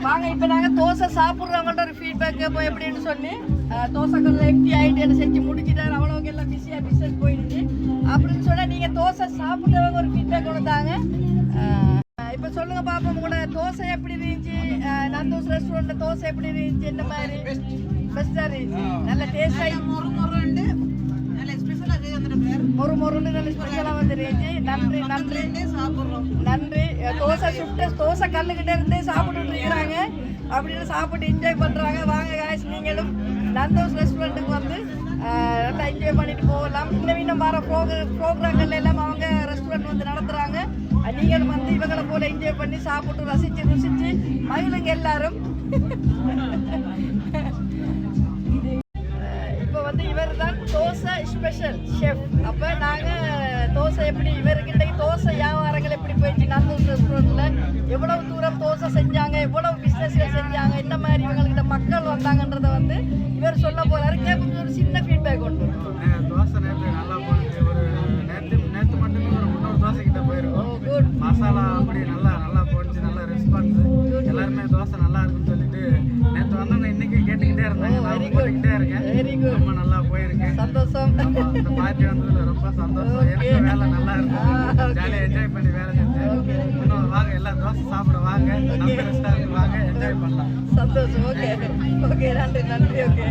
வாங்க இப்போ நாங்கள் தோசை சாப்பிட்றவங்கள்ட்ட ஒரு ஃபீட்பேக் கேட்போம் எப்படின்னு சொல்லி. தோசைகள் எப்படி ஆகிட்டு செஞ்சு முடிச்சுட்டாரு, அவ்வளோக்கு எல்லாம் பிஸியாக பிஸ்னஸ் போயிடுச்சு அப்படின்னு சொன்னால் நீங்கள் தோசை சாப்பிட்றவங்க ஒரு ஃபீட்பேக் கொடுத்தாங்க. இப்போ சொல்லுங்க பாப்போம், உங்களோட தோசை எப்படி இருந்துச்சு? நந்தூஸ் ரெஸ்டாரண்ட்ல தோசை எப்படி இருந்துச்சு? என்ன மாதிரி? பெஸ்டா இருந்துச்சு, நல்ல டேஸ்டாக மொறு மொறுன்னு நல்ல ஸ்பெஷலாக வந்துருந்துச்சு. நன்றி நன்றி நன்றி. தோசை சுட்டு தோசை கல்லுக்கிட்ட இருந்தே சாப்பிட்டு இருக்கிறாங்க, அப்படின்னு சாப்பிட்டு என்ஜாய் பண்ணுறாங்க. வாங்க காய்ஸ், நீங்களும் நந்தூஸ் ரெஸ்டாரண்ட்டுக்கு வந்து நல்லா என்ஜாய் பண்ணிட்டு போகலாம். இன்னும் வர ப்ரோக்ராம்கள் எல்லாம் அவங்க ரெஸ்டாரண்ட் வந்து நடத்துகிறாங்க. நீங்களும் வந்து இவங்களை போல என்ஜாய் பண்ணி சாப்பிட்டு ரசித்து ருசித்து மகிழுங்க எல்லாரும். இப்போ வந்து இவர் தான் தோசை ஸ்பெஷல் ஷெஃப். அப்போ நாங்கள் தோசை எப்படி இவர்கிட்ட தோசை வியாபாரங்கள் எப்படி போயிடுச்சு, நந்தூஸ் ரெஸ்டாரண்ட்டில் எவ்வளவு தூரம் தோசை செஞ்சாங்க, எவ்வளவு பிஸ்னஸ்கள் செஞ்சாங்க, என்ன மாதிரி இவங்கள்கிட்ட மக்கள் வந்தாங்கன்றதை வந்து இவர் சொல்ல போகிறாரு. கேட்பு ஒரு சின்ன ஃபீட்பேக் உண்டு. தோசை நேற்று நல்லா போச்சு. ஒரு நேற்று மட்டுமே ஒரு 300 தோசை கிட்ட போயிருக்கோம். மசாலா அப்படி நல்லா போச்சு, நல்லா ரெஸ்பான்ஸ். எல்லாருமே தோசை நல்லா இருக்குன்னு சொல்லிட்டு நேற்று வந்தவங்க இன்னைக்கு கேட்டுக்கிட்டே இருந்தாங்க. நான் போட்டுக்கிட்டே இருக்கேன். ரொம்ப நல்லா போயிருக்கு. சந்தோஷம். இந்த பார்ட்டி வந்ததுல ரொம்ப சந்தோஷம். எனக்கு வேலை நல்லா இருக்கும், ஜாலியாக என்ஜாய் பண்ணி வேலை செஞ்சேன். இன்னும் வாங்க எல்லாம் தோசை சாப்பிட வாங்க, நம்ம ரெஸ்டாரண்ட் வாங்க, என்ஜாய் பண்ணலாம். சந்தோஷம். ஓகே ஓகே, நன்றி நன்றி. ஓகே.